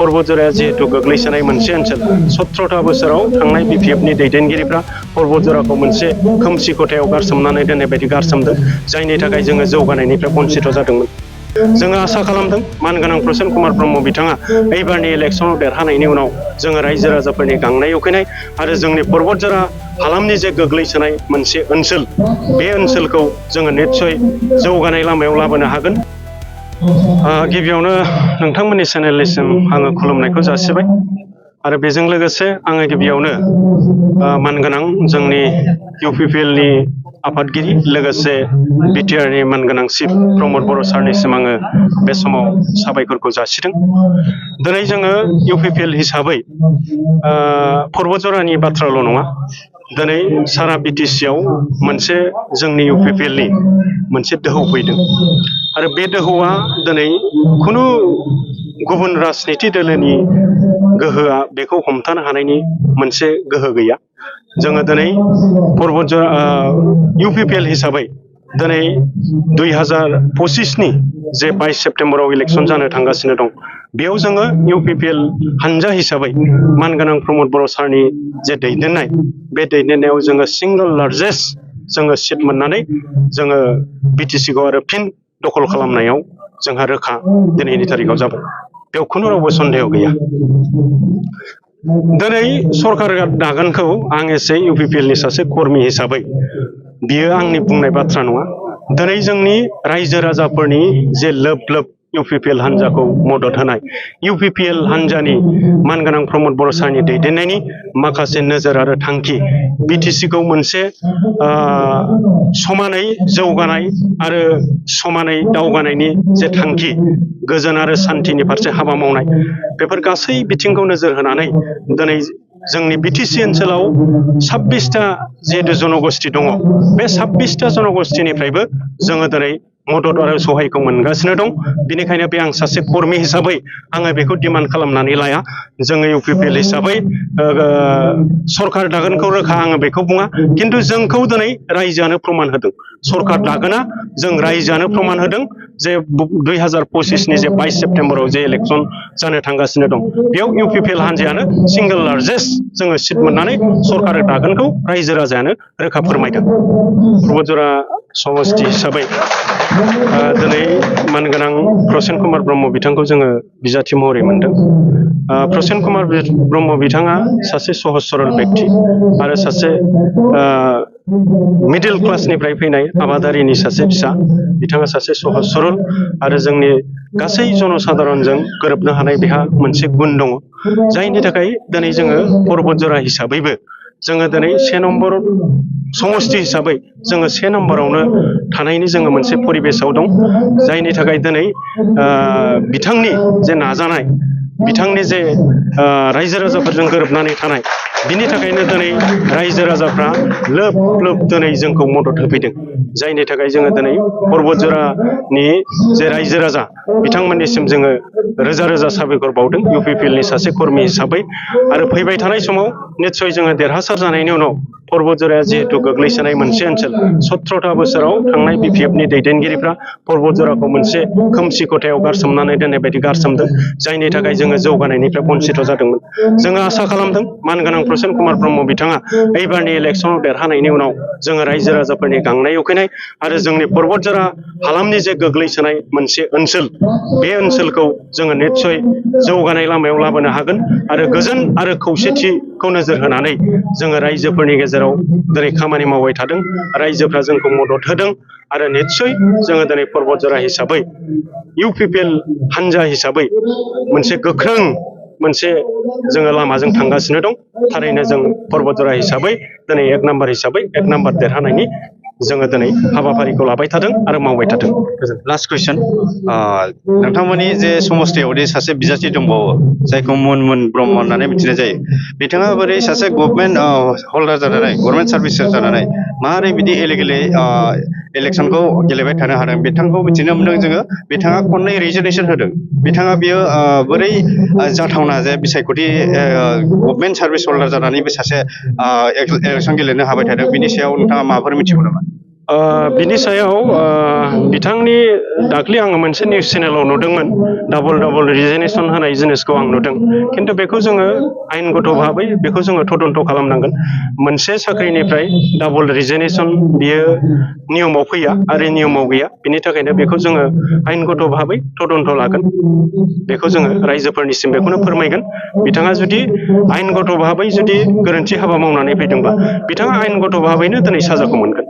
पर्बतजराया जिहेतु गोग्लैसोनाय मोनसे ओनसोल 17था बोसोराव थांनाय बिपिएफनि दैदेनगिरिफ्रा पर्बतजराखौ मोनसे खोमसि खथायाव गारसोमनानै दोननाय बायदि गारसोमदों, जायनि थाखाय जोङो जौगानायनिफ्राय बन्सित जादोंमोन। जोङो आसा खालामदों मानगोनां प्रसेन कुमार ब्रह्म बिथाङा एबारनि इलेक्सनाव देरहानायनि उनाव जोङो रायजो राजाफोरनि गांनाय उखैनाय आरो जोंनि पर्बतजरा हालामनि जे गोग्लैसोनाय मोनसे ओनसोल, बे ओनसोलखौ जोङो निस्सय जौगानाय लामायाव लाबोनो हागोन। गिबियावनो नोंथांमोननि चेनेलनिसिम आङो खुलुमनायखौ जासिबाय आरो बेजों लोगोसे आङो गिबियावनो मानगोनां जोंनि इउपिपिएलनि आफादगिरि लोगोसे बिटिआरनि मानगोनां चिफ प्रमद बर' सारनिसिम आङो बे समाव साबायखरखौ जासिदों। दिनै जोङो इउपिपिएल हिसाबै पर्बतजरानि बाथ्राल' नङा, दिनै सारा बिटिसिआव मोनसे जोंनि इउपिपिएलनि मोनसे दोहौ फैदों आरो बे दोहौआ दिनै खुनु गुबुन राजनिति दोलोनि गोहोआ बेखौ हमथानो हानायनि मोनसे गोहो गैया। जोङो दिनै पर्बतजरा इउपिपिएल हिसाबै दिनै 2025नि जे 22 सेप्तेम्बराव इलेक्सन जानो थांगासिनो दं, बेयाव जोङो इउपिपिएल हानजा हिसाबै मानगोनां प्रमद बर' सारनि जे दैदेननाय, बे दैदेननायाव जोङो सिंगल लार्जेस्ट जोङो सिट मोननानै जोङो बिटिसिखौ आरो फिन दखल खालामनायाव जोंहा रोखा दिनैनि थारिखआव जाबाय। बेयाव खुनु रावबो सन्देह गैया। दिनै सरकार दागोनखौ आं एसे इउपिपिएलनि सासे कर्मि हिसाबै बियो आंनि बुंनाय बाथ्रा नङा। दिनै जोंनि रायजो राजाफोरनि जे लोब लोब इउपिपिएल हान्जाखौ मदद होनाय, इउपिपिएल हान्जानि मानगोनां प्रमद बर' सारनि दैदेननायनि माखासे नोजोर आरो थांखि, बिटिसिखौ मोनसे समानै जौगानाय आरो समानै दावगानायनि जे थांखि, गोजोन आरो सान्थिनि फारसे हाबा मावनाय, बेफोर गासै बिथिंखौ नोजोर होनानै दिनै जोंनि बिटिसि ओनसोलाव 26टा जिहेतु जनगोष्ठी दङ, बे 26टा जनगोष्ठीनिफ्रायबो जोङो दिनै मदद आरो सहायखौ मोनगासिनो दं। बेनिखायनो बे आं सासे कर्मि हिसाबै आङो बेखौ डिमान्ड खालामनानै लाया। जोङो इउपिपिएल हिसाबै सरकार दागोनखौ रोखा आङो बेखौ बुङा, खिन्थु जोंखौ दिनै रायजोआनो प्रमान होदों। सरकार दागोना जों रायजोआनो प्रमान होदों जे 2025नि जे 22 सेप्तेम्बराव जे इलेक्सन जानो थांगासिनो दं, बेयाव इउपिपिएल हान्जायानो सिंगल लार्जेस्ट जोङो सिट मोननानै सरकार दागोनखौ रायजो राजायानो रोखा फोरमायदों। पर्बतजरा समष्टि हिसाबै दिनै मानगोनां प्रसेन कुमार ब्रह्म बिथांखौ जोङो बिजाथि महरै मोनदों। प्रसेन कुमार ब्रह्म बिथाङा सासे सहज सरल बेक्ति आरो सासे मिडिल क्लासनिफ्राय फैनाय आबादारिनि सासे फिसा। बिथाङा सासे सहज सरल आरो जोंनि गासै जनसाधारनजों गोरोबनो हानाय बेहा मोनसे गुन दङ, जायनि थाखाय दिनै जोङो पर्बतजरा हिसाबैबो जोङो दिनै 1 नम्बर समष्टि हिसाबै जोङो 1 नम्बरावनो थानायनि जोङो मोनसे परिबेसाव दं, जायनि थाखाय दिनै बिथांनि जे नाजानाय, बिथांनि जे रायजो राजाफोरजों गोरोबनानै थानाय, बिनि थाखायनो दिनै रायजो राजाफ्रा लोब लोब दिनै जोंखौ मदद होफैदों। जायनि थाखाय जोङो दिनै पर्बतजरानि जे रायजो राजा बिथांमोननिसिम जोङो रोजा रोजा साबायखर बावदों इउपिपिएलनि सासे कर्मि हिसाबै। आरो फैबाय थानाय समाव निस्सय जोङो देरहासार जानायनि उनाव पर्बतजराया जिहेतु गोग्लैसोनाय मोनसे ओनसोल, 17था बोसोराव थांनाय बिपिएफनि दैदेनगिरिफ्रा पर्बतजराखौ मोनसे खोमसि खथायाव गारसोमनानै दोननाय बायदि गारसोमदों, जायनि थाखाय जोङो जौगानायनिफ्राय बन्सित जादोंमोन। जोङो आसा खालामदों मानगोनां प्रसेन कुमार ब्रह्म बिथाङा एबारनि इलेक्सनाव देरहानायनि उनाव जोङो रायजो राजाफोरनि गांनाय उखैनाय आरो जोंनि पर्बतजरा हालामनि जे गोग्लैसोनाय मोनसे ओनसोल, बे ओनसोलखौ जोङो निस्सय जौगानाय लामायाव लाबोनो हागोन आरो गोजोन आरो खौसेथिखौ नोजोर होनानै जोङो रायजोफोरनि गेजेराव दिनै खामानि मावबाय थादों। रायजोफ्रा जोंखौ मदद होदों आरो निस्सय जोङो दिनै पर्बतजरा हिसाबै इउपिपिएल हान्जा हिसाबै मोनसे गोख्रों मोनसे जोङो लामाजों थांगासिनो दं। थारैनो जों पर्बतजरा हिसाबै दिनै 1 नाम्बार हिसाबै 1 नाम्बार देरहानायनि जोङो दिनै हाबाफारिखौ लाबाय थादों आरो मावबाय थादों। लास्ट कुइसन, नोंथांमोननि जे समष्टियावदि सासे बिजाथि दंबावो जायखौ मुनमुन ब्रह्म होननानै मिथिनाय जायो, बिथाङा बोरै सासे गभर्नमेन्ट हल्डार जानानै, गभर्नमेन्ट सार्भिसार जानानै माबोरै बिदि इलिगेलि इलेक्सनखौ गेलेबाय थानो हादों? बिथांखौ मिथिनो मोनदों जोङो बिथाङा खननै रिजिगनेसन होदों। बिथाङा बियो बोरै जाथावना जे बिसायख'थि गभर्नमेन्ट सार्भिस हल्डार जानानैबो सासे इलेक्सन गेलेनो हाबाय थादों? बिनि सायाव नोंथाङा माबाफोर मिथिगौ नामा? बिनि सायाव बिथांनि दाख्लै आङो मोनसे निउस चेनेलाव नुदोंमोन डाबल रिजेनेसन होनाय जिनिसखौ आं नुदों खिन्थु बेखौ जोङो आयेनगत भाबै बेखौ जोङो तदन्त खालामनांगोन मोनसे साख्रिनिफ्राय डाबल रिजेनेसन बियो नियमाव फैया आरो नियमाव गैया बिनि थाखायनो बेखौ जोङो आयेनगत भाबै तदन्त लागोन बेखौ जोङो रायजोफोरनिसिम बेखौनो फोरमायगोन बिथाङा जुदि आयेनगत भाबै जुदि गोरोन्थि हाबा मावनानै फैदोंबा बिथाङा आयेनगत भाबैनो दिनै साजाखौ मोनगोन